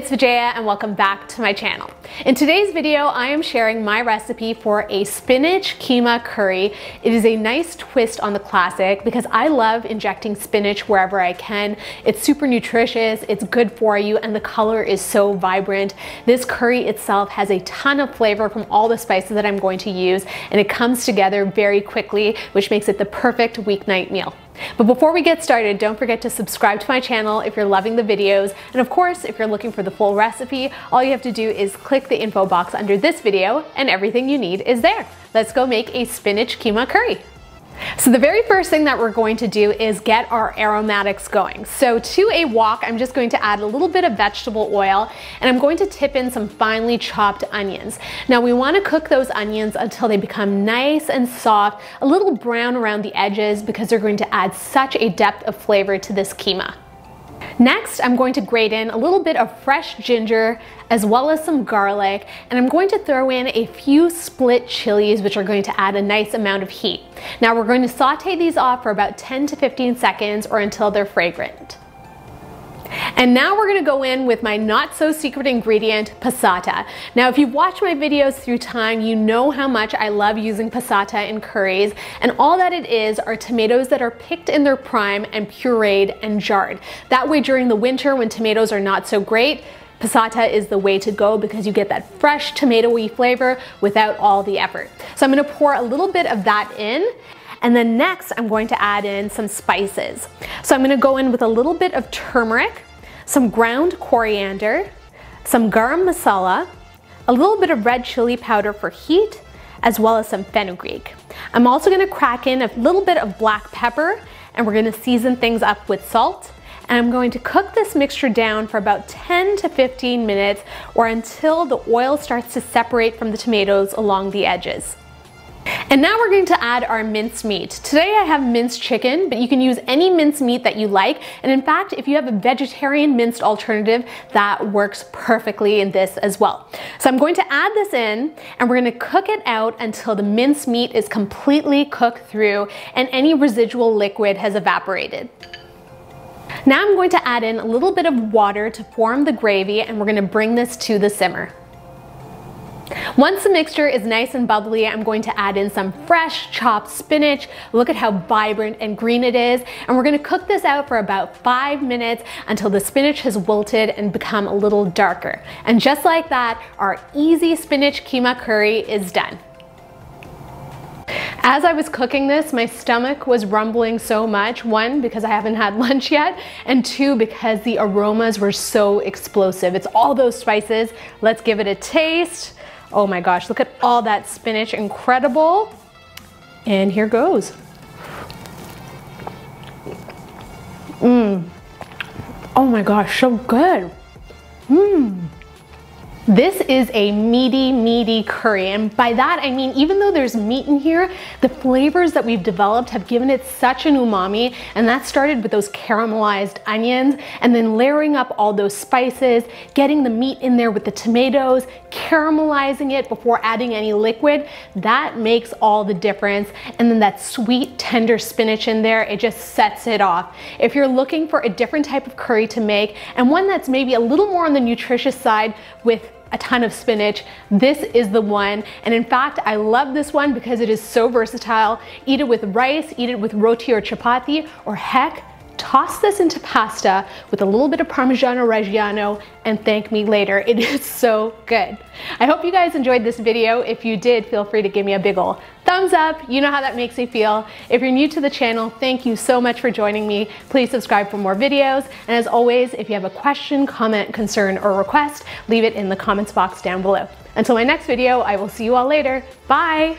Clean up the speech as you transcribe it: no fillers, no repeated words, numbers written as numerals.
it's Vijaya and welcome back to my channel. In today's video, I am sharing my recipe for a spinach keema curry. It is a nice twist on the classic because I love injecting spinach wherever I can. It's super nutritious, it's good for you, and the color is so vibrant. This curry itself has a ton of flavor from all the spices that I'm going to use, and it comes together very quickly, which makes it the perfect weeknight meal. But before we get started, don't forget to subscribe to my channel if you're loving the videos. And of course, if you're looking for the full recipe, all you have to do is click the info box under this video and everything you need is there. Let's go make a spinach keema curry. So the very first thing that we're going to do is get our aromatics going. So to a wok, I'm just going to add a little bit of vegetable oil and I'm going to tip in some finely chopped onions. Now we want to cook those onions until they become nice and soft, a little brown around the edges because they're going to add such a depth of flavor to this keema. Next, I'm going to grate in a little bit of fresh ginger as well as some garlic, and I'm going to throw in a few split chilies, which are going to add a nice amount of heat. Now we're going to saute these off for about 10 to 15 seconds or until they're fragrant. And now we're going to go in with my not so secret ingredient, passata. Now if you've watched my videos through time, you know how much I love using passata in curries, and all that it is are tomatoes that are picked in their prime and pureed and jarred. That way during the winter when tomatoes are not so great, passata is the way to go because you get that fresh tomatoey flavor without all the effort. So I'm going to pour a little bit of that in. And then next, I'm going to add in some spices. So I'm going to go in with a little bit of turmeric, some ground coriander, some garam masala, a little bit of red chili powder for heat, as well as some fenugreek. I'm also going to crack in a little bit of black pepper, and we're going to season things up with salt. And I'm going to cook this mixture down for about 10 to 15 minutes or until the oil starts to separate from the tomatoes along the edges. And now we're going to add our minced meat. Today I have minced chicken, but you can use any minced meat that you like. And in fact, if you have a vegetarian minced alternative, that works perfectly in this as well. So I'm going to add this in and we're going to cook it out until the minced meat is completely cooked through and any residual liquid has evaporated. Now I'm going to add in a little bit of water to form the gravy, and we're going to bring this to the simmer. Once the mixture is nice and bubbly, I'm going to add in some fresh chopped spinach. Look at how vibrant and green it is. And we're going to cook this out for about 5 minutes until the spinach has wilted and become a little darker. And just like that, our easy spinach keema curry is done. As I was cooking this, my stomach was rumbling so much. One, because I haven't had lunch yet, and two, because the aromas were so explosive. It's all those spices. Let's give it a taste. Oh my gosh, look at all that spinach, incredible. And here goes. Oh my gosh, so good. This is a meaty curry, and by that I mean even though there's meat in here, the flavors that we've developed have given it such an umami, and that started with those caramelized onions and then layering up all those spices, getting the meat in there with the tomatoes, caramelizing it before adding any liquid. That makes all the difference, and then that sweet tender spinach in there, it just sets it off. If you're looking for a different type of curry to make and one that's maybe a little more on the nutritious side with a ton of spinach, this is the one. And in fact, I love this one because it is so versatile. Eat it with rice, eat it with roti or chapati, or heck, toss this into pasta with a little bit of Parmigiano Reggiano and thank me later. It is so good. I hope you guys enjoyed this video. If you did, feel free to give me a big ol' thumbs up. You know how that makes me feel. If you're new to the channel, thank you so much for joining me. Please subscribe for more videos. And as always, if you have a question, comment, concern, or request, leave it in the comments box down below. Until my next video, I will see you all later. Bye.